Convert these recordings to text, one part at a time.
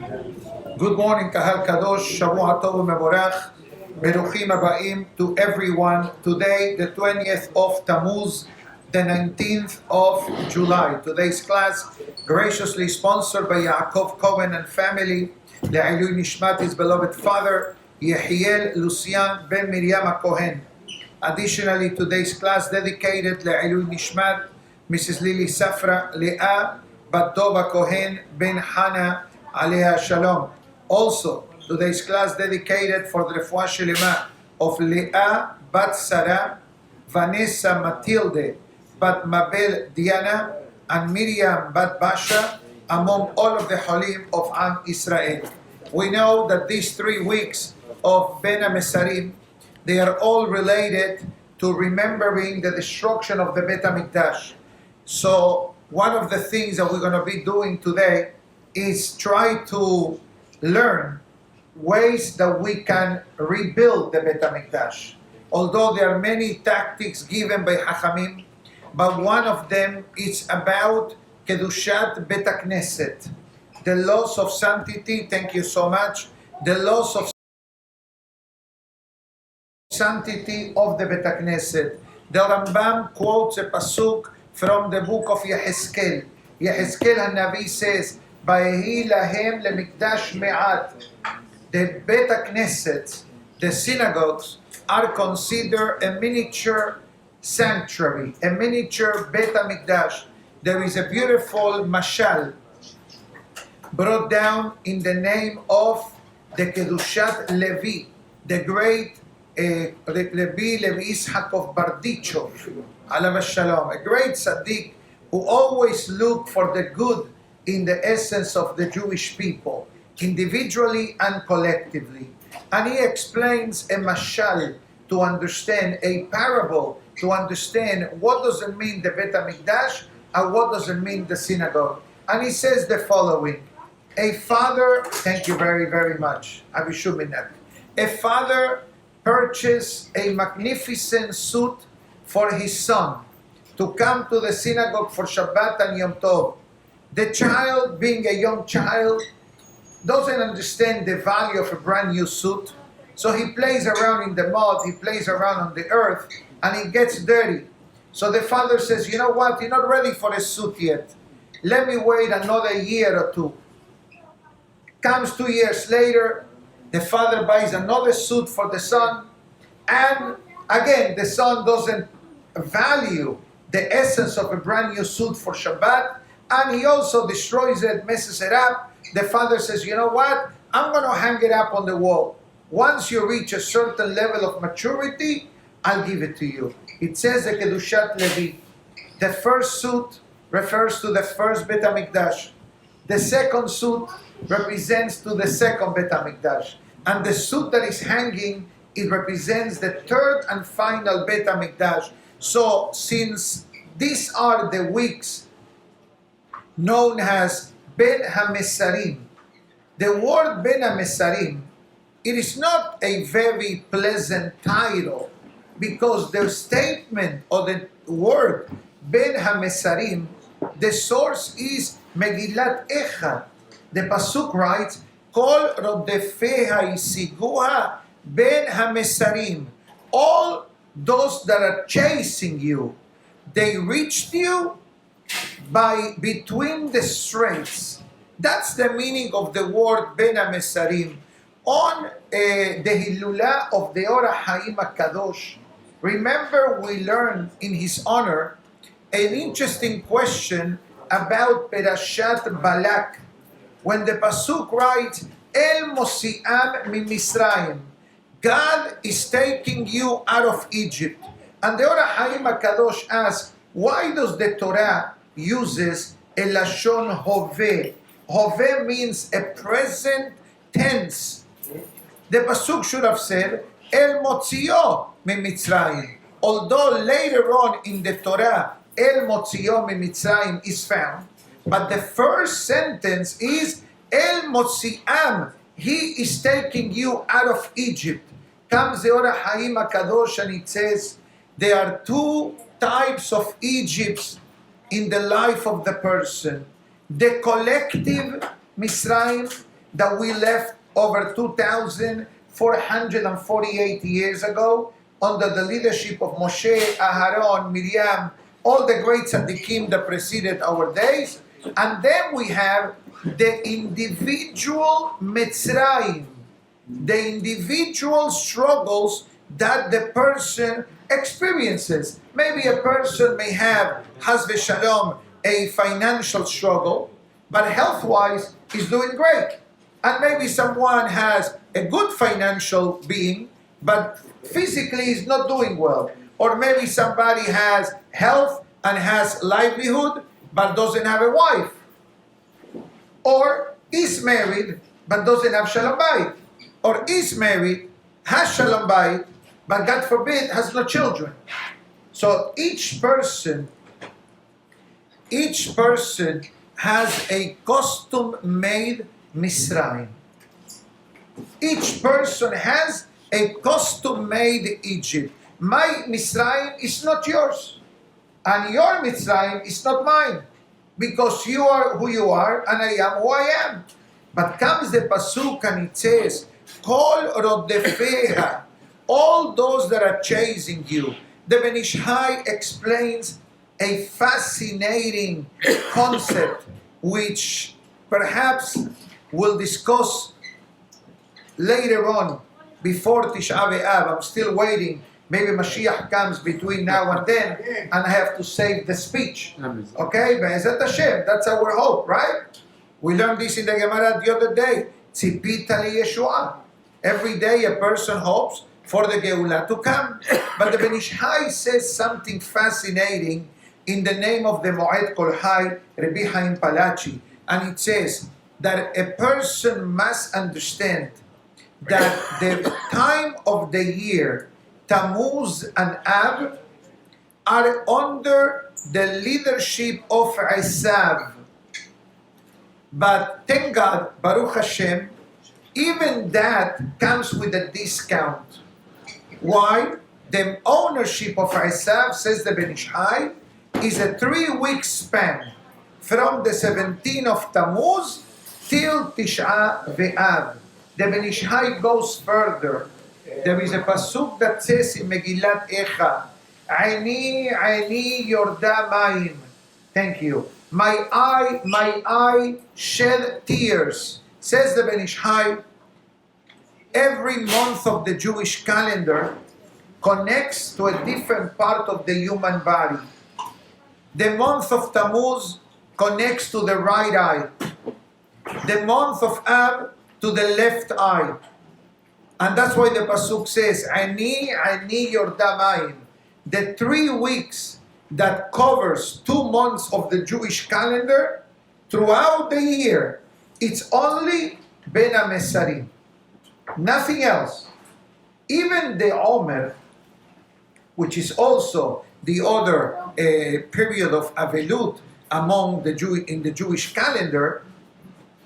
Good morning, Kahal Kadosh, Shavua Tov Mevorach, Beruchim Abaim to everyone. Today, the 20th of Tammuz, the 19th of July. Today's class, graciously sponsored by Yaakov Cohen and family, Le'ilui Nishmat, his beloved father, Yehiel Lucian ben Miriam Cohen. Additionally, today's class dedicated Le'ilui Nishmat, Mrs. Lily Safra, Leah Batova Cohen ben Hana, Alea Shalom. Also, today's class dedicated for the Refuah Shelema of Leah Bat Sara, Vanessa Matilde Bat Mabel Diana, and Miriam Bat Basha, among all of the Holim of Am Israel. We know that these 3 weeks of Ben HaMesarim, they are all related to remembering the destruction of the Mcdash. So one of the things that we're going to be doing today is try to learn ways that we can rebuild the Mcdash. Although there are many tactics given by Hachamim, but one of them is about Kedushat Bet HaKnesset, the loss of sanctity. Thank you so much. The loss of sanctity of the Bet HaKnesset. The Rambam quotes a pasuk from the book of Yehezkel. Yehezkel HaNavi says, "Vayehi lahem leMcdash me'at." The Bet HaKnesset, the synagogues, are considered a miniature sanctuary, a miniature Bet HaMikdash. There is a beautiful mashal brought down in the name of the Kedushat Levi, the great Levi Yitzhak of Bardichov, alav shalom, a great tzaddik who always looked for the good in the essence of the Jewish people, individually and collectively. And he explains a mashal to understand, a parable to understand what does it mean the Bet HaMikdash and what does it mean the synagogue. And he says the following: a father, thank you very, very much, a father purchased a magnificent suit for his son to come to the synagogue for Shabbat and Yom Tov. The child, being a young child, doesn't understand the value of a brand new suit, so he plays around in the mud, he plays around on the earth, and he gets dirty. So the father says, "You know what, you're not ready for a suit yet. Let me wait another year or two." Comes 2 years later, the father buys another suit for the son, and again, the son doesn't value the essence of a brand new suit for Shabbat, and he also destroys it, messes it up. The father says, "You know what? I'm going to hang it up on the wall. Once you reach a certain level of maturity, I'll give it to you." It says the Kedushat Levi. The first suit refers to the first Bet HaMikdash. The second suit represents to the second Bet HaMikdash. And the suit that is hanging, it represents the third and final Bet HaMikdash. So since these are the weeks known as Ben HaMesarim, the word Ben HaMesarim, it is not a very pleasant title, because the statement or the word Ben HaMesarim, the source is Megillat Echad. The pasuk writes, "Kol rodefeha isiguha Ben HaMesarim." All those that are chasing you, they reached you by between the straits. That's the meaning of the word Ben HaMesarim. On the Hilula of the Ora Haim HaKadosh, remember we learned in his honor an interesting question about Perashat Balak, when the pasuk writes, "El Mosi'am mi Misraim," God is taking you out of Egypt. And the Ora Haim HaKadosh asks, why does the Torah uses a lashon hove? Hove means a present tense. The pasuk should have said, "El Motzio mi Mitzrayim." Although later on in the Torah, "El Motzio mi Mitzrayim" is found, but the first sentence is, "El Motzi'am," he is taking you out of Egypt. Comes the Ora Haim HaKadosh and it says, there are 2 types of Egypts in the life of the person. The collective Misraim, that we left over 2,448 years ago under the leadership of Moshe, Aharon, Miriam, all the great tzaddikim that preceded our days. And then we have the individual Mitzrayim, the individual struggles that the person experiences. Maybe a person may have, Chas v'shalom, a financial struggle, but health-wise is doing great. And maybe someone has a good financial being, but physically is not doing well. Or maybe somebody has health and has livelihood, but doesn't have a wife. Or is married, but doesn't have shalom bayit. Or is married, has shalom bayit, but God forbid, has no children. So each person has a custom-made Misraim. Each person has a custom-made Egypt. My Misraim is not yours, and your Misraim is not mine, because you are who you are, and I am who I am. But comes the pasuk and it says, Kol rodefeha, all those that are chasing you. The Ben Ish Hai explains a fascinating concept, which perhaps we'll discuss later on, before Tisha B'Av. I'm still waiting. Maybe Mashiach comes between now and then, and I have to save the speech. Okay? Be'ezat Hashem. That's our hope, right? We learned this in the Gemara the other day. Tzipita liyeshua. Every day a person hopes for the Geulah to come. But the Ben Ish Hai says something fascinating in the name of the Moed Kol Hai, Rabbi Chaim Palachi. And it says that a person must understand that the time of the year, Tammuz and Av, are under the leadership of Esav. But thank God, Baruch Hashem, even that comes with a discount. Why? The ownership of Esav, says the Ben Ish Hai, is a 3-week span from the 17th of Tammuz till Tisha B'Av. The Ben Ish Hai goes further. There is a pasuk that says in Megillat Echa, Aini yorda mayim. Thank you. My eye shed tears. Says the Ben Ish Hai, every month of the Jewish calendar connects to a different part of the human body. The month of Tammuz connects to the right eye. The month of Av to the left eye. And that's why the pasuk says, Ani yorda mayim. The 3 weeks that covers 2 months of the Jewish calendar, throughout the year, it's only Ben HaMesarim. Nothing else. Even the Omer, which is also the other period of Avelut among in the Jewish calendar,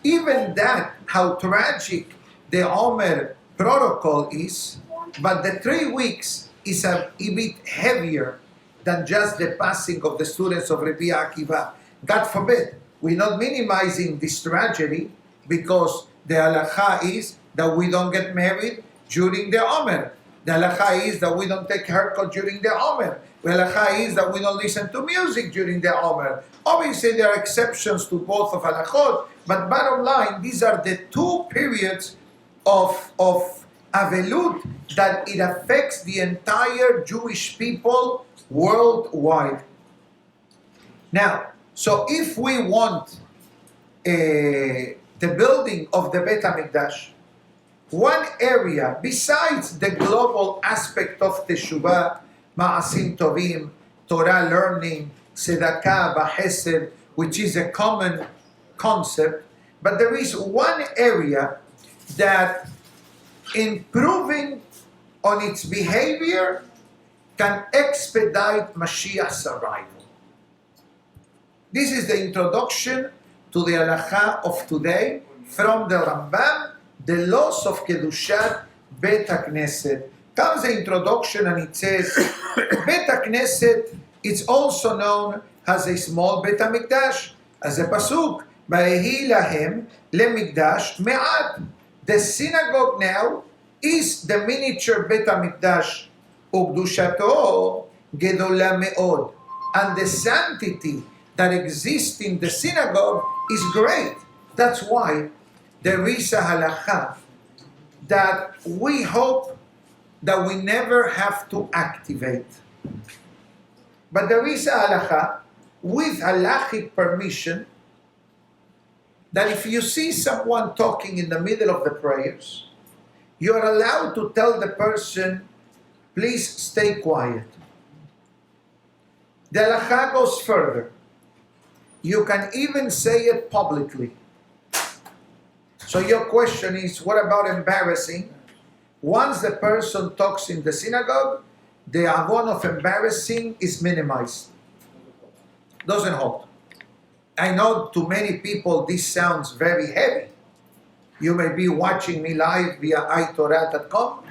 even that, how tragic the Omer protocol is, but the 3 weeks is a bit heavier than just the passing of the students of Rabbi Akiva. God forbid, we're not minimizing this tragedy, because the halacha is that we don't get married during the Omer. The halacha is that we don't take haircut during the Omer. The halacha is that we don't listen to music during the Omer. Obviously, there are exceptions to both of halachot, but bottom line, these are the 2 periods of Avelut that it affects the entire Jewish people worldwide. Now, so if we want the building of the Bet Mcdash, one area besides the global aspect of Teshuvah, Ma'asim Tovim, Torah learning, Tzedakah, B'Chesed, which is a common concept, but there is one area that improving on its behavior can expedite Mashiach's arrival. This is the introduction to the halacha of today from the Rambam, the laws of Kedushat Bet HaKnesset. Comes the introduction and it says, Bet HaKnesset, it's also known as a small Bet HaMikdash, as a pasuk, Va'ehi lahem למקדש מעט. The synagogue now is the miniature בית המקדש, וקדושתו גדולה מאוד. And the sanctity that exists in the synagogue is great. That's why there is a halacha that we hope that we never have to activate. But there is a halacha with halachic permission that if you see someone talking in the middle of the prayers, you are allowed to tell the person, please stay quiet. The halacha goes further. You can even say it publicly. So your question is, what about embarrassing? Once the person talks in the synagogue, the avon of embarrassing is minimized. Doesn't hold. I know to many people this sounds very heavy. You may be watching me live via itorah.com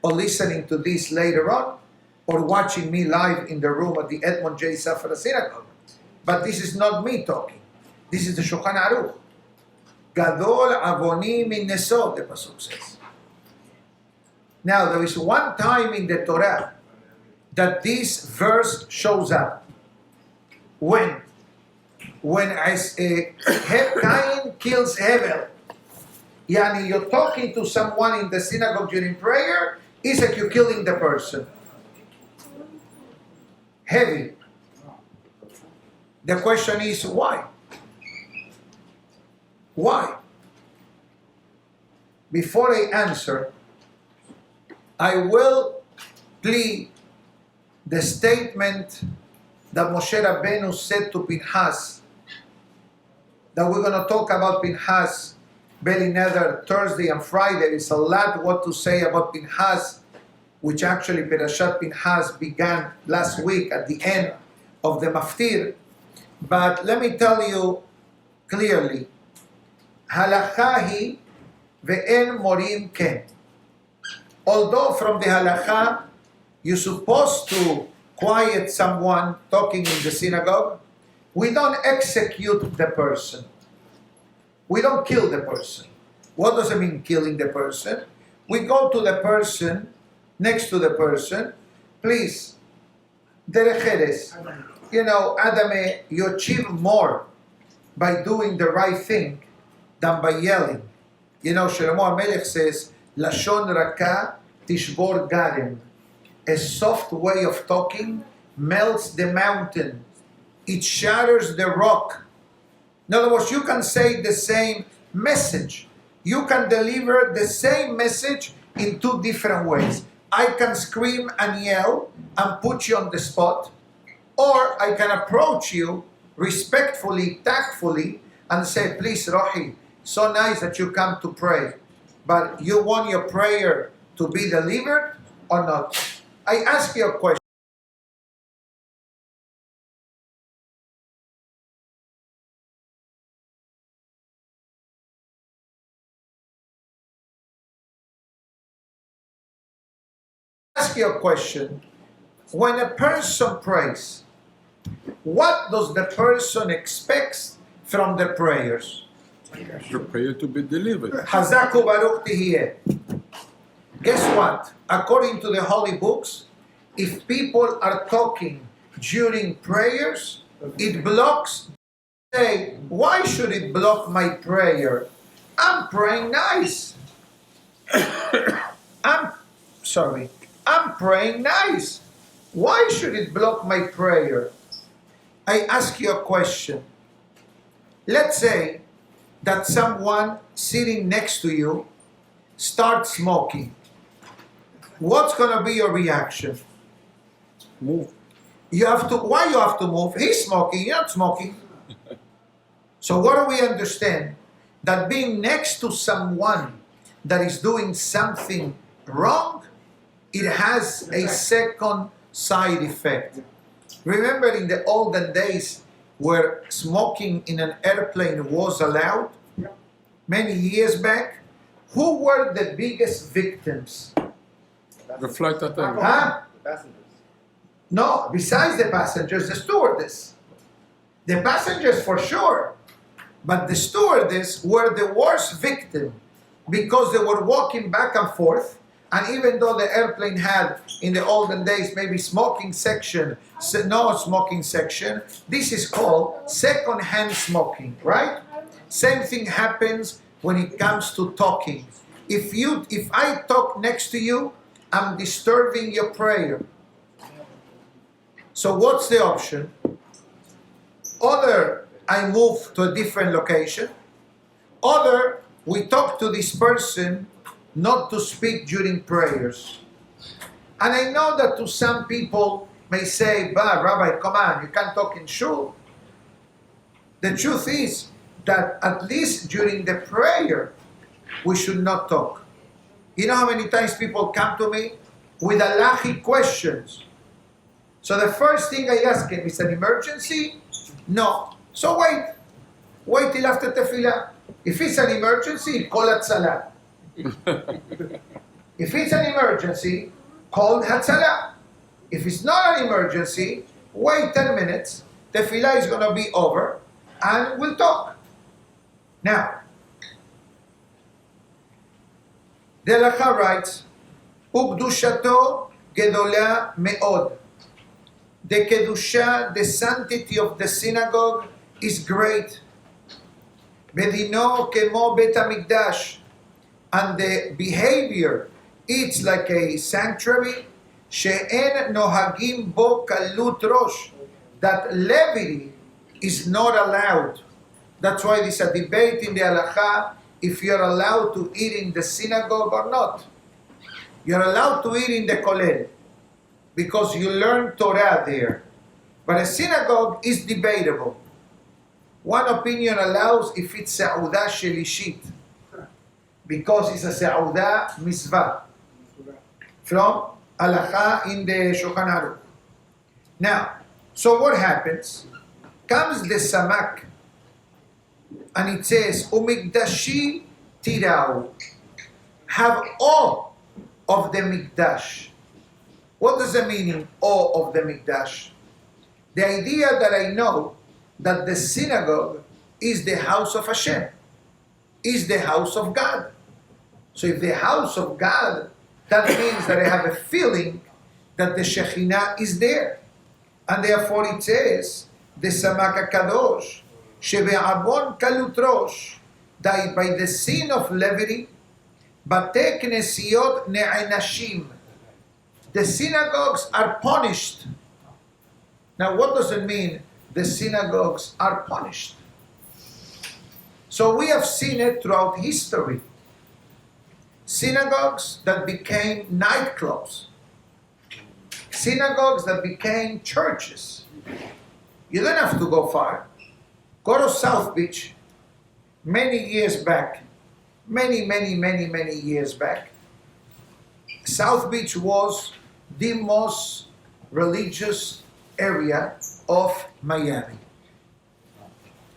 or listening to this later on or watching me live in the room at the Edmond J. Safra Synagogue. But this is not me talking. This is the Shulchan Aruch. Gadol avoni min nesod, the Pasuk says. Now, there is one time in the Torah that this verse shows up. When Cain kills Hevel. Yani, you're talking to someone in the synagogue during prayer, it's like you're killing the person. Heavy. The question is, why? Why? Before I answer, I will plead the statement that Moshe Rabbeinu said to Pinchas, that we're going to talk about Pinchas, Beli Nether, Thursday and Friday. There's a lot what to say about Pinchas, which actually Perashat Pinchas began last week at the end of the Maftir. But let me tell you clearly, Halakha hi ve'en morim ken. Although from the halakha, you're supposed to quiet someone talking in the synagogue, we don't execute the person. We don't kill the person. What does it mean, killing the person? We go to the person, next to the person, please, derecheres, Adame, you achieve more by doing the right thing than by yelling. Shlomo HaMelech says, Lashon Raka Tishbor Garem. A soft way of talking melts the mountain. It shatters the rock. In other words, you can say the same message. You can deliver the same message in two different ways. I can scream and yell and put you on the spot, or I can approach you respectfully, tactfully, and say, please, Rohi, so nice that you come to pray, but you want your prayer to be delivered or not? I ask you a question. Ask you a question. When a person prays, what does the person expect from the prayers? The prayer to be delivered. Hazaku Baruch Tihiyeh. Guess what? According to the holy books, if people are talking during prayers, it blocks. Say, why should it block my prayer? I'm praying nice. I'm praying nice. Why should it block my prayer? I ask you a question. Let's say that someone sitting next to you starts smoking. What's going to be your reaction? Move. Why you have to move? He's smoking, you're not smoking. So what do we understand? That being next to someone that is doing something wrong, it has a second side effect. Remember in the olden days where smoking in an airplane was allowed? Many years back, who were the biggest victims? The flight attendant. Huh? The passengers. No, besides the passengers, the stewardess. The passengers for sure. But the stewardess were the worst victim because they were walking back and forth. And even though the airplane had, in the olden days, maybe smoking section, no smoking section, this is called second-hand smoking, right? Same thing happens when it comes to talking. If I talk next to you, I'm disturbing your prayer. So what's the option? Either I move to a different location, or we talk to this person not to speak during prayers. And I know that to some people may say, "But Rabbi, come on, you can't talk in shul." The truth is that at least during the prayer, we should not talk. You know how many times people come to me with halachic questions? So the first thing I ask him, is an emergency? No. So wait till after tefillah. If it's an emergency, call Hatzalah. If it's an emergency, call Hatzalah. If it's not an emergency, wait 10 minutes, tefillah is going to be over, and we'll talk. Now, the halacha writes, "Ukdushato gedola meod." The kedusha, the sanctity of the synagogue, is great. Bedino kemo bet Mcdash, and the behavior, it's like a sanctuary. She'en nohagim bo kalut rosh, that levity is not allowed. That's why there's a debate in the halacha if you're allowed to eat in the synagogue or not. You're allowed to eat in the kollel because you learn Torah there. But a synagogue is debatable. One opinion allows if it's sa'udah shelishit, because it's a sa'udah mitzvah from halacha in the Shulchan Aruch. Now, so what happens? Comes the samak, and it says, "Umikdashi tirau," have awe of the Mcdash. What does the meaning, awe of the Mcdash? The idea that I know that the synagogue is the house of Hashem, is the house of God. So if the house of God, that means that I have a feeling that the Shekhinah is there. And therefore it says, the Samak HaKadosh, Shebe'abon kalut rosh, that by the sin of levity, Bate knesiot ne'enashim, the synagogues are punished. Now what does it mean, the synagogues are punished? So we have seen it throughout history. Synagogues that became nightclubs. Synagogues that became churches. You don't have to go far. Go to South Beach. Many years back, many years back, South Beach was the most religious area of Miami.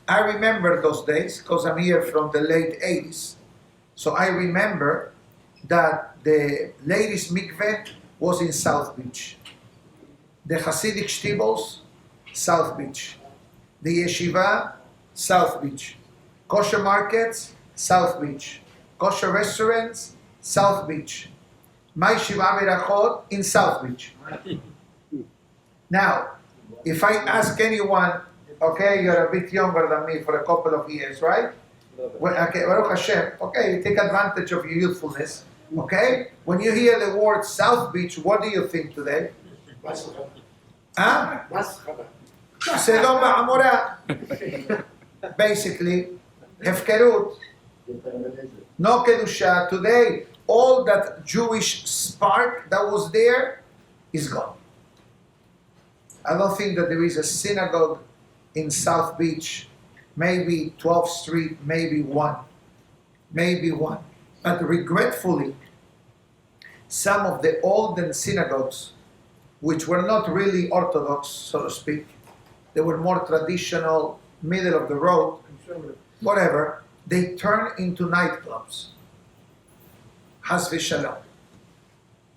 I remember those days because I'm here from the late 80s. So I remember that the ladies' mikveh was in South Beach. The Hasidic shtibels, South Beach. The yeshiva, South Beach. Kosher markets, South Beach. Kosher restaurants, South Beach. My Shiva Berachot in South Beach. Now, if I ask anyone, okay, you're a bit younger than me for a couple of years, right? Well, okay, Baruch Hashem, okay, you take advantage of your youthfulness, okay? When you hear the word South Beach, what do you think today? Huh? Sedom Ba'amora. Basically, Hefkerut, no Kedusha. Today, all that Jewish spark that was there is gone. I don't think that there is a synagogue in South Beach, maybe 12th Street, maybe one. But regretfully, some of the olden synagogues, which were not really Orthodox, so to speak, they were more traditional, middle of the road, whatever, they turned into nightclubs. Has v'shalom.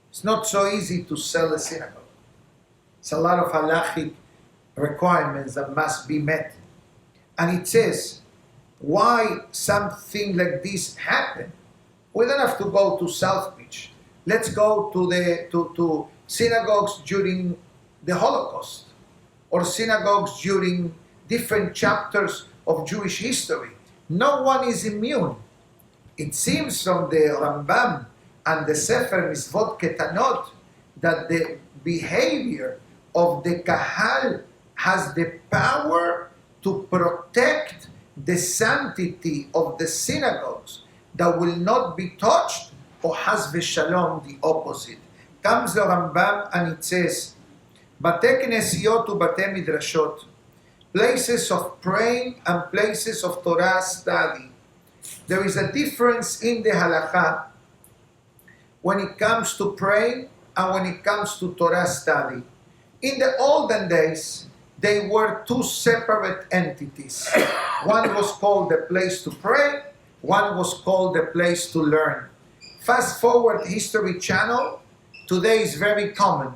It's not so easy to sell a synagogue. It's a lot of halachic requirements that must be met. And it says, why something like this happened. We don't have to go to South Beach. Let's go to synagogues during the Holocaust, or synagogues during different chapters of Jewish history. No one is immune. It seems from the Rambam and the Sefer Mitzvot Ketanot that the behavior of the Kahal has the power to protect the sanctity of the synagogues that will not be touched, or has v'shalom, the opposite. Comes the Rambam and it says, Bate Knesiyot u'Bate Midrashot, places of praying and places of Torah study. There is a difference in the halakha when it comes to praying and when it comes to Torah study. In the olden days, they were two separate entities. One was called the place to pray, one was called the place to learn. Fast forward History Channel, today is very common.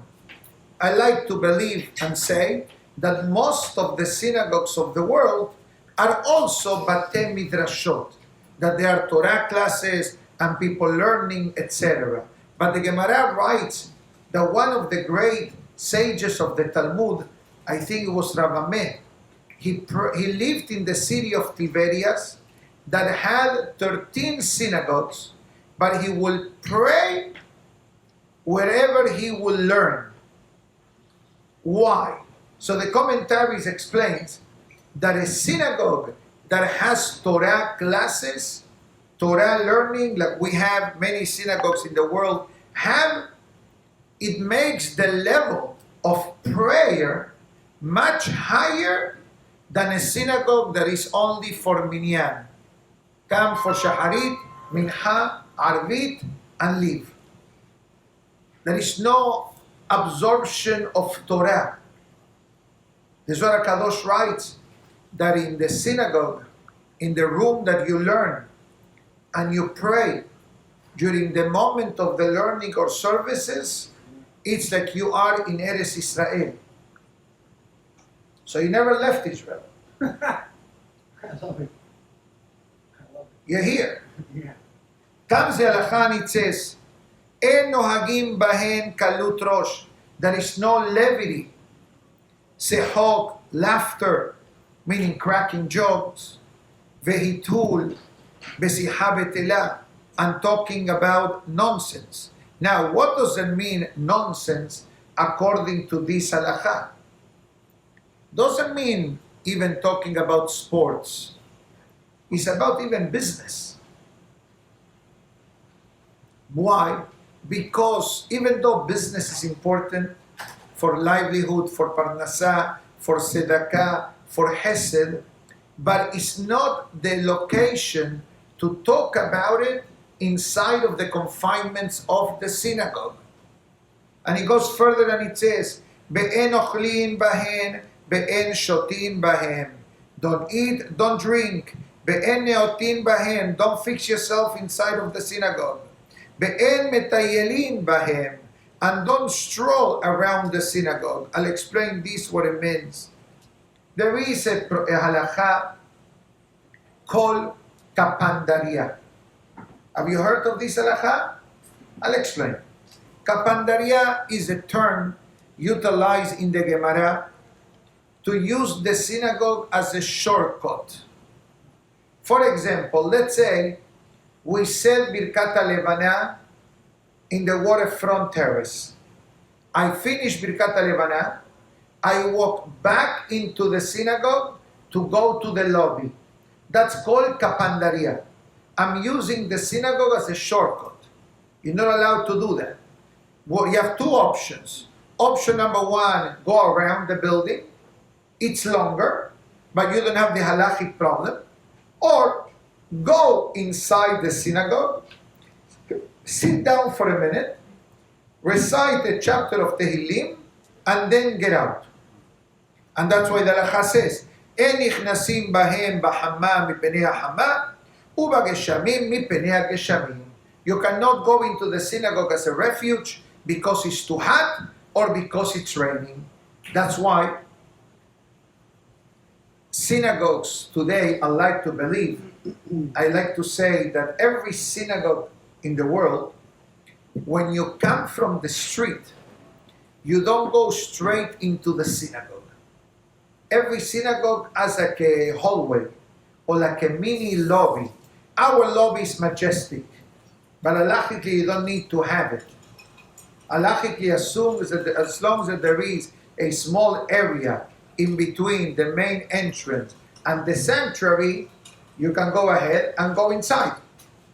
I like to believe and say that most of the synagogues of the world are also Batei Midrashot, that they are Torah classes and people learning, etc. But the Gemara writes that one of the great sages of the Talmud, I think it was Ravameh, he lived in the city of Tiberias that had 13 synagogues, but he will pray wherever he will learn. Why? So the commentaries explains that a synagogue that has Torah classes, Torah learning, like we have many synagogues in the world have, it makes the level of prayer much higher than a synagogue that is only for minyan. Come for shaharit, mincha, arvit, and leave. There is no absorption of Torah. The Zohar Kadosh writes that in the synagogue, in the room that you learn and you pray during the moment of the learning or services, it's like you are in Eretz Israel. So you never left Israel. I love it. You're here. Yeah. Comes the halakha and it says, En nohagim bahen kalut rosh. There is no levity, sehok, laughter, meaning cracking jokes, vehitul, besiha betela, and talking about nonsense. Now, what does it mean, nonsense, according to this halakha? Doesn't mean even talking about sports. It's about even business. Why? Because even though business is important for livelihood, for parnasah, for tzedakah, for hesed, but it's not the location to talk about it inside of the confinements of the synagogue. And it goes further and it says, Be'en ochlin bahen, be'en shotin bahem. Don't eat, don't drink. Be'en neotin bahem. Don't fix yourself inside of the synagogue. Be'en metayelin bahem. And don't stroll around the synagogue. I'll explain this, what it means. There is a halakha called kapandaria. Have you heard of this halakha? I'll explain. Kapandaria is a term utilized in the Gemara to use the synagogue as a shortcut. For example, let's say we sell Birkat HaLevana in the waterfront terrace. I finish Birkat HaLevana, I walk back into the synagogue to go to the lobby. That's called kapandaria. I'm using the synagogue as a shortcut. You're not allowed to do that. Well, you have two options. Option number one, go around the building. It's longer, but you don't have the halachic problem. Or go inside the synagogue, sit down for a minute, recite a chapter of Tehillim, and then get out. And that's why the halakha says, En nichnasim bahem b'hamam mipenei hama, u'b'geshamim mipenei geshamim. You cannot go into the synagogue as a refuge because it's too hot or because it's raining. That's why synagogues today, I like to believe, I like to say that every synagogue in the world, when you come from the street, you don't go straight into the synagogue. Every synagogue has like a hallway or like a mini lobby. Our lobby is majestic, but halachically you don't need to have it. Halachically, as long as there is a small area in between the main entrance and the sanctuary, you can go ahead and go inside.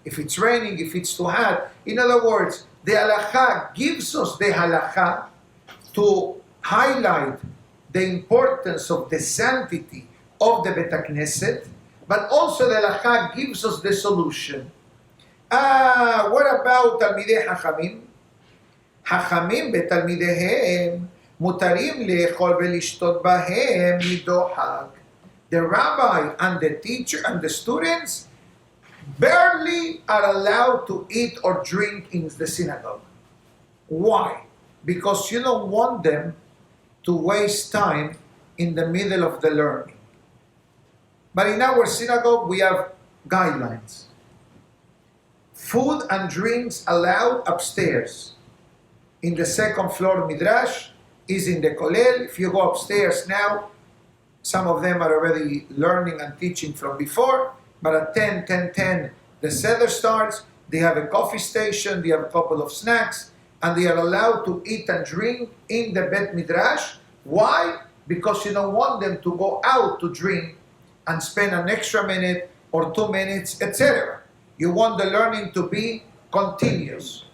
If it's raining, if it's too hot. In other words, the halacha gives us the halacha to highlight the importance of the sanctity of the Bet HaKnesset, but also the halacha gives us the solution. What about Talmidei Chachamim? Chachamim בתלמידיהם מותרים לאכול ולשתות בהם מדוחק. The rabbi and the teacher and the students barely are allowed to eat or drink in the synagogue. Why? Because you don't want them to waste time in the middle of the learning. But in our synagogue, we have guidelines. Food and drinks allowed upstairs. In the second floor, Mcdash is in the Kolel. If you go upstairs now, some of them are already learning and teaching from before, but at 10, the Seder starts. They have a coffee station, they have a couple of snacks, and they are allowed to eat and drink in the Bet Midrash. Why? Because you don't want them to go out to drink and spend an extra minute or 2 minutes, etc. You want the learning to be continuous.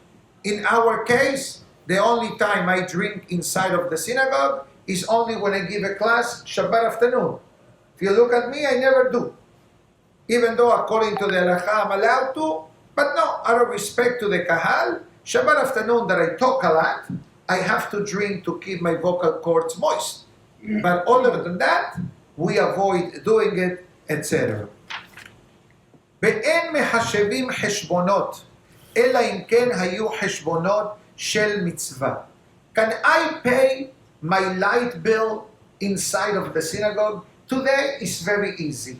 In our case, the only time I drink inside of the synagogue is only when I give a class Shabbat afternoon. If you look at me, I never do. Even though according to the halacha I'm allowed to, but no, out of respect to the kahal, Shabbat afternoon that I talk a lot, I have to drink to keep my vocal cords moist. But other than that, we avoid doing it, etc. ואין מחשבים חשבונות, אלא אם כן היו חשבונות של מצווה. Can I pay my light bill inside of the synagogue? Today is very easy.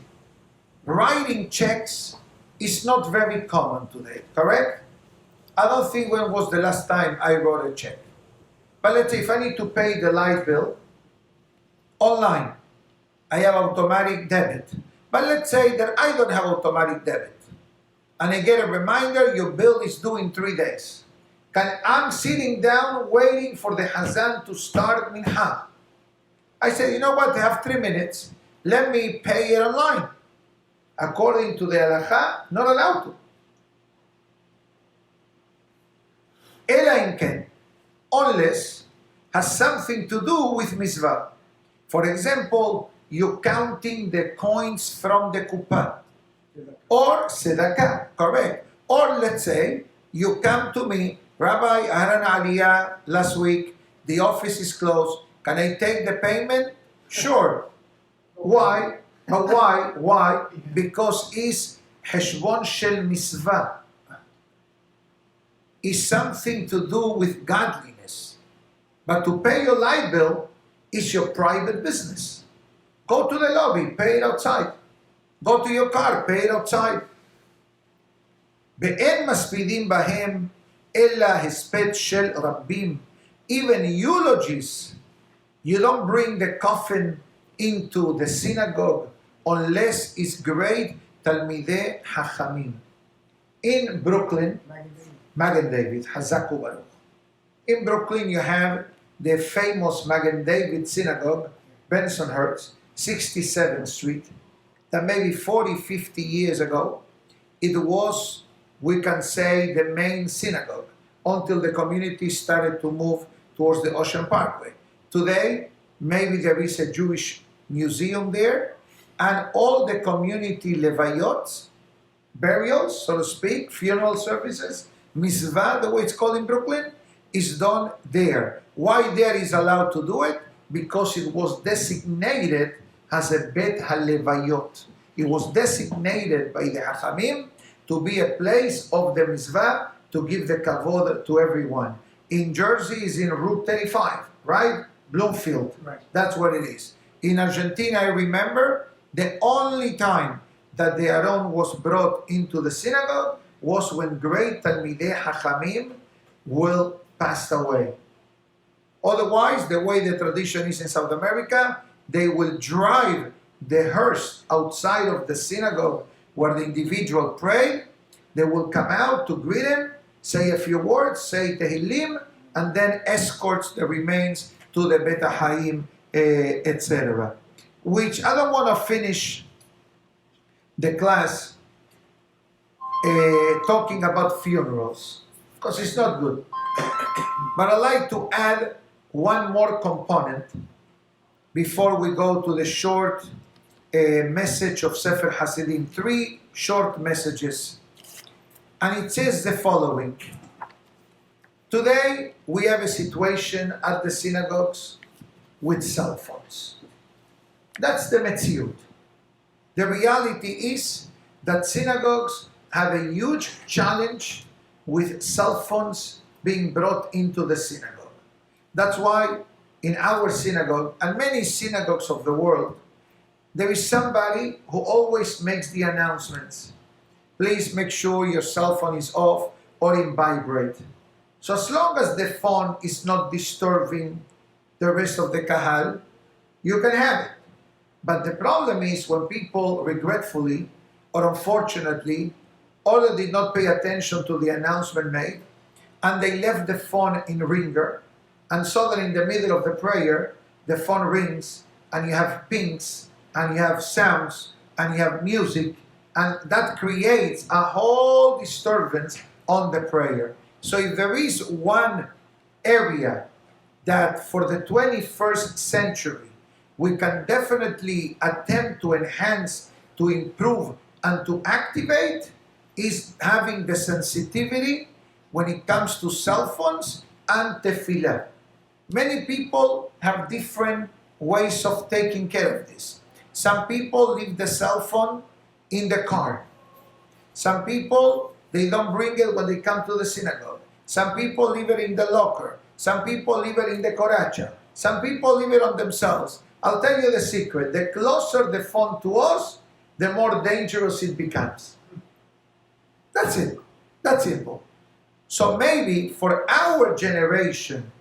Writing checks is not very common today, correct? I don't think when was the last time I wrote a check. But let's say if I need to pay the light bill online, I have automatic debit. But let's say that I don't have automatic debit. And I get a reminder, your bill is due in 3 days. I'm sitting down waiting for the Hazan to start Minha. I said, you know what, I have 3 minutes. Let me pay it online. According to the halacha, not allowed to. Ela in ken, unless has something to do with Mitzvah. For example, you're counting the coins from the kuppah. Or tzedakah, correct. Or let's say, you come to me, Rabbi, I had an aliyah last week, the office is closed, can I take the payment? Sure. Why? But why? Why? Because it's heshbon shel mitzvah. It's something to do with godliness. But to pay your light bill is your private business. Go to the lobby, pay it outside. Go to your car, pay it outside. ואין מספידים בהם אלא הספד של רבים. Even eulogies, you don't bring the coffin into the synagogue unless it's great Talmidei Chachamim. In Brooklyn, Magen David, Hazaku Baruch. In Brooklyn, you have the famous Magen David Synagogue, Bensonhurst, 67th Street, that maybe 40, 50 years ago, it was, we can say, the main synagogue until the community started to move towards the Ocean Parkway. Today, maybe there is a Jewish museum there, and all the community levayot, burials, so to speak, funeral services, Mitzvah, the way it's called in Brooklyn, is done there. Why there is allowed to do it? Because it was designated as a Bet HaLevayot. It was designated by the Hachamim to be a place of the Mitzvah, to give the kavod to everyone. In Jersey is in Route 35, right? Bloomfield. Right. That's what it is. In Argentina, I remember, The only time that the Aron was brought into the synagogue was when great Talmidei Hachamim will pass away. Otherwise, the way the tradition is in South America, they will drive the hearse outside of the synagogue where the individual prayed. They will come out to greet him, say a few words, say Tehillim, and then escorts the remains to the Bet HaChaim, etc. Which I don't want to finish the class talking about funerals, because it's not good. But I'd like to add one more component before we go to the short message of Sefer Hasidim. 3 short messages. And it says the following. Today, we have a situation at the synagogues with cell phones. That's the Metziut. The reality is that synagogues have a huge challenge with cell phones being brought into the synagogue. That's why in our synagogue, and many synagogues of the world, there is somebody who always makes the announcements. Please make sure your cell phone is off or in vibrate. So as long as the phone is not disturbing the rest of the kahal, you can have it. But the problem is when people regretfully or unfortunately or did not pay attention to the announcement made and they left the phone in ringer, and so that in the middle of the prayer the phone rings and you have pings and you have sounds and you have music, and that creates a whole disturbance on the prayer. So if there is one area that for the 21st century we can definitely attempt to enhance, to improve, and to activate, is having the sensitivity when it comes to cell phones and tefillah. Many people have different ways of taking care of this. Some people leave the cell phone in the car. Some people, they don't bring it when they come to the synagogue. Some people leave it in the locker. Some people leave it in the koracha. Some people leave it on themselves. I'll tell you the secret. The closer the phone to us, the more dangerous it becomes. That's it. That's simple. So maybe for our generation,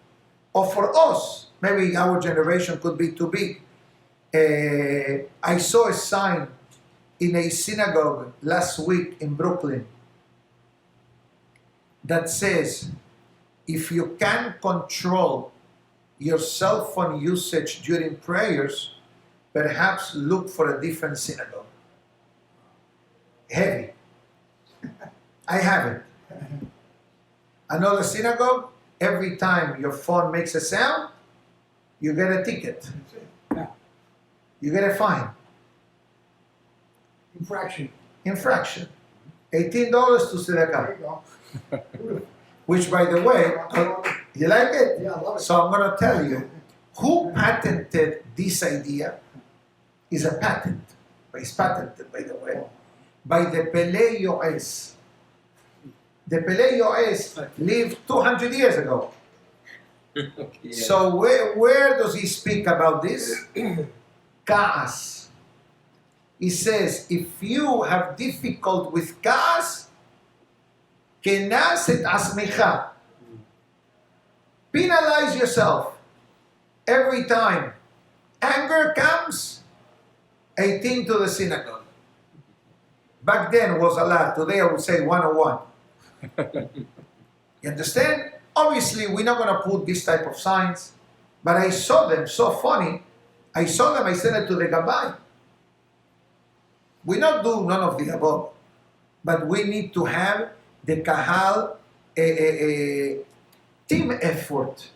or for us, maybe our generation could be too big. I saw a sign in a synagogue last week in Brooklyn that says, if you can control your cell phone usage during prayers, perhaps look for a different synagogue. Heavy. I have it. Another synagogue, every time your phone makes a sound, you get a ticket. You get a fine. Infraction. $18 to Synagogue. There you go. Which, by the way, you like it? Yeah, I love it. So I'm going to tell you, who patented this idea is a patent. It's patented, by the way, by the Pele Yoes. The Pele Yoes lived 200 years ago. Yeah. So where does he speak about this? Ka'as. He says, if you have difficult with ka'as, kenas et asmecha. Penalize yourself. Every time anger comes, 18 to the synagogue. Back then was a lot. Today I would say 101. You understand? Obviously, we're not going to put this type of signs, but I saw them so funny. I saw them, I sent it to the Gabbai. We not do none of the above, but we need to have the Kahal team effort.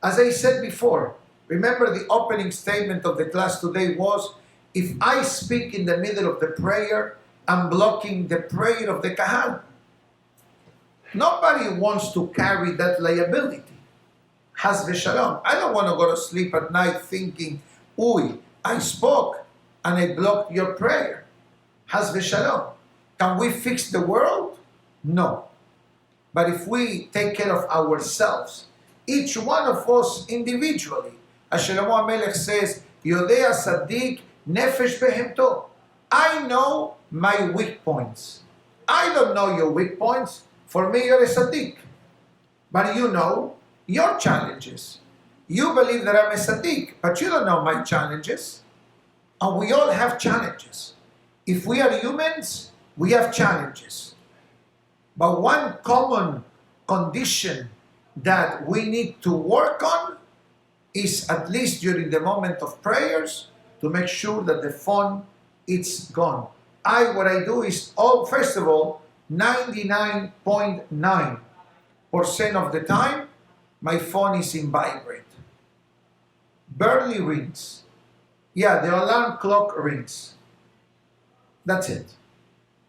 As I said before, remember the opening statement of the class today was, if I speak in the middle of the prayer, I'm blocking the prayer of the Kahal. Nobody wants to carry that liability. Has v'shalom. I don't want to go to sleep at night thinking, "Uy, I spoke and I blocked your prayer." Has v'shalom. Can we fix the world? No. But if we take care of ourselves, each one of us individually, as Shlomo HaMelech says, Yodea Sadiq Nefesh behemto. I know my weak points. I don't know your weak points. For me, you're a tzaddik. But you know your challenges. You believe that I'm a tzaddik, but you don't know my challenges. And we all have challenges. If we are humans, we have challenges. But one common condition that we need to work on is, at least during the moment of prayers, to make sure that the phone is gone. What I do is, first of all, 99.9% of the time, my phone is in vibrate. Barely rings. Yeah, the alarm clock rings. That's it.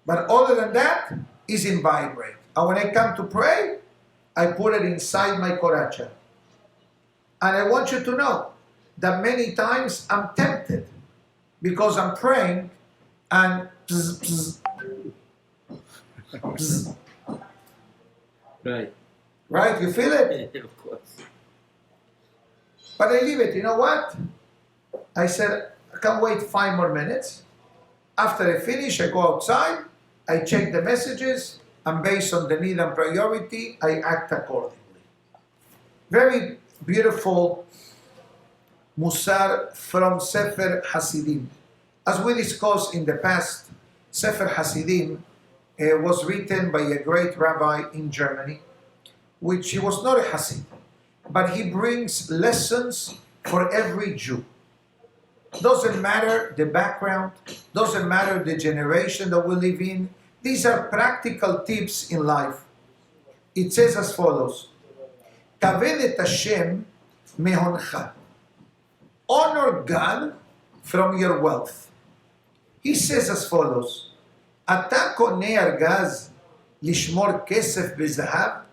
But other than that, it's in vibrate. And when I come to pray, I put it inside my coracha. And I want you to know that many times I'm tempted because I'm praying and bzz, bzz, bzz. Right. Right? You feel it? Of course. But I leave it. You know what? I said, I can't wait 5 more minutes. After I finish, I go outside, I check the messages, and based on the need and priority, I act accordingly. Very beautiful Musar from Sefer Hasidim. As we discussed in the past, Sefer Hasidim was written by a great rabbi in Germany, which he was not a Hasid, but he brings lessons for every Jew. Doesn't matter the background, doesn't matter the generation that we live in. These are practical tips in life. It says as follows: Kaved et Hashem mehoncha. Honor God from your wealth. He says as follows: Ata koneh argaz lishmor kesef bezahav.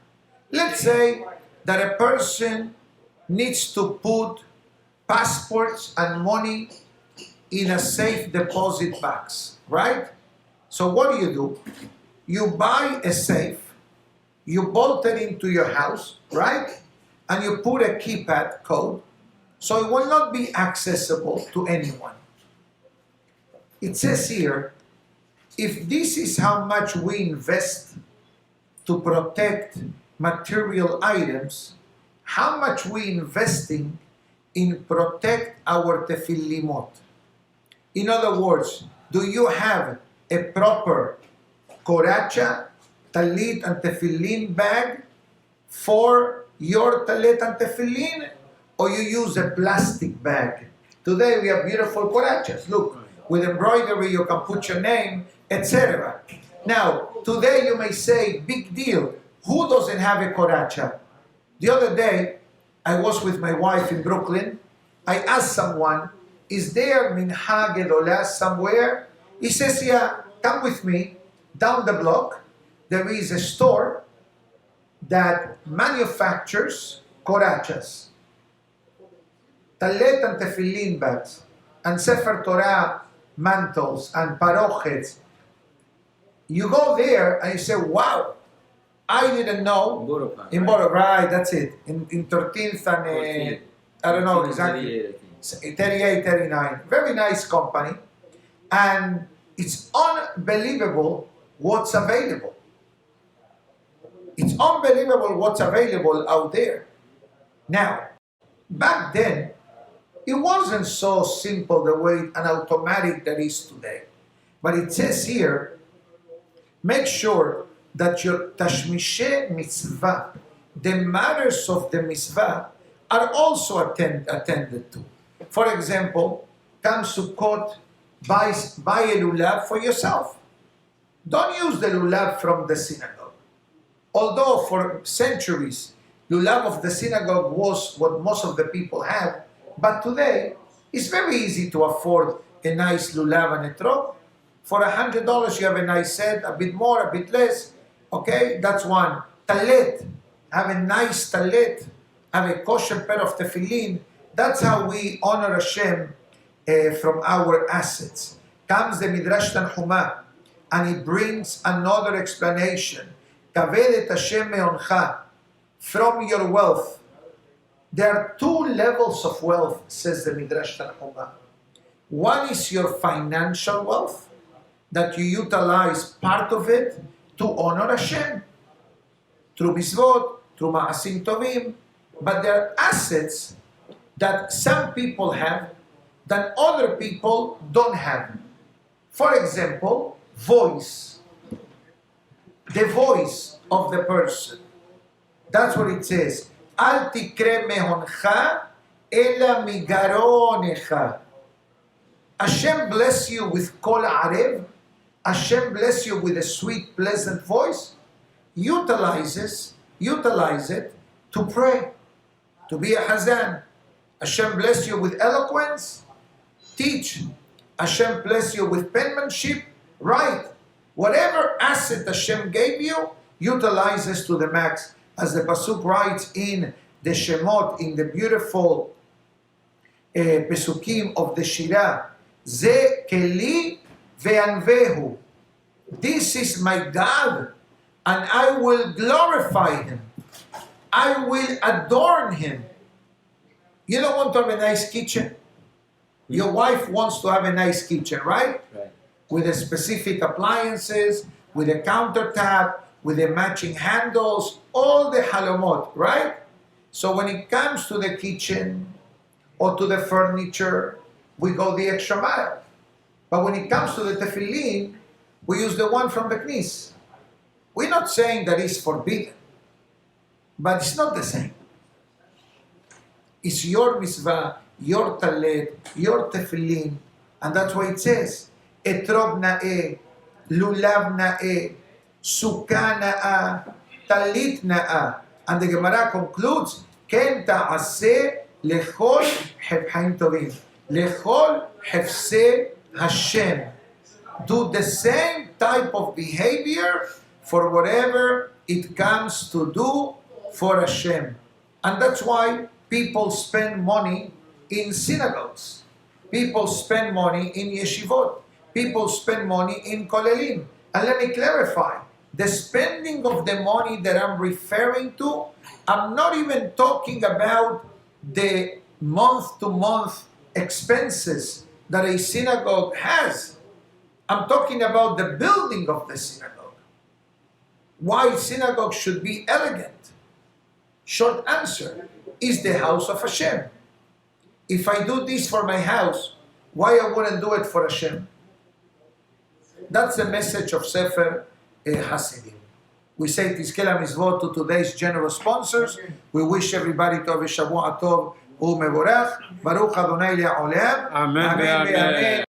Let's say that a person needs to put passports and money in a safe deposit box, right? So what do? You buy a safe, you bolt it into your house, right? And you put a keypad code, so it will not be accessible to anyone. It says here, if this is how much we invest to protect material items, how much we investing in protect our tefillimot? In other words, do you have a proper koracha, talit and tefillin bag for your talit and tefillin, or you use a plastic bag? Today we have beautiful korachas. Look, with embroidery you can put your name, etc. Now, today you may say, big deal, who doesn't have a koracha? The other day, I was with my wife in Brooklyn. I asked someone, is there minha gedolah somewhere? He says, yeah, come with me. Down the block, there is a store that manufactures korachas, talet and tefillin bags, and Sefer Torah mantles and parochets. You go there and you say, wow, I didn't know. In Boro, right, that's it. In 13th and, I don't know exactly, 38, 39. Very nice company. And it's unbelievable what's available. It's unbelievable what's available out there. Now, back then, it wasn't so simple the way and automatic that is today. But it says here, make sure that your tashmishe mitzvah, the matters of the mitzvah, are also attended to. For example, come Sukkot, buy a lulav for yourself. Don't use the lulav from the synagogue. Although for centuries, lulav of the synagogue was what most of the people had, but today, it's very easy to afford a nice lulav and a etrog. For $100, you have a nice set, a bit more, a bit less. Okay, that's one. Talet, have a nice talet, have a kosher pair of tefillin. That's how we honor Hashem from our assets. Comes the Midrash Tanhuma, and he brings another explanation. Kaved et Hashem meoncha, from your wealth. There are 2 levels of wealth, says the Midrash Tanhuma. One is your financial wealth, that you utilize part of it to honor Hashem, through mitzvot, through ma'asim tovim. But there are assets that some people have that other people don't have. For example, voice. The voice of the person. That's what it says. Al tikre mehoncha ela migaronecha. Hashem bless you with kol arev. Hashem bless you with a sweet, pleasant voice. Utilize it to pray, to be a hazan. Hashem bless you with eloquence. Teach. Hashem bless you with penmanship. Write. Whatever asset Hashem gave you, utilize this to the max. As the Pasuk writes in the Shemot, in the beautiful Pesukim of the Shirah, Ze keli ve'anvehu. This is my God, and I will glorify Him. I will adorn Him. You don't want to have a nice kitchen? Your wife wants to have a nice kitchen, right? Right. With the specific appliances, with a countertop, with the matching handles, all the halomot, right? So when it comes to the kitchen or to the furniture, we go the extra mile. But when it comes to the tefillin, we use the one from the knis. We're not saying that it's forbidden, but it's not the same. It's your mitzvah, your talet, your tefillin, and that's why it says, etrog na'eh, lulav na'eh, sukkah na'ah, talit na'ah. And the Gemara concludes, ken ta'aseh lechol hebhaim tovim, lechol hefseh Hashem. Do the same type of behavior for whatever it comes to do for Hashem. And that's why people spend money in synagogues. People spend money in yeshivot. People spend money in kolelim. And let me clarify, the spending of the money that I'm referring to, I'm not even talking about the month-to-month expenses that a synagogue has. I'm talking about the building of the synagogue. Why synagogue should be elegant? Short answer, is the house of Hashem. If I do this for my house, why I wouldn't do it for Hashem? That's the message of Sefer Hasidim. We say Tizkela Mitzvot to today's generous sponsors. We wish everybody to have a Shavua Tov u'mevorach. Baruch Adonai Le'olam. Amen. Amen.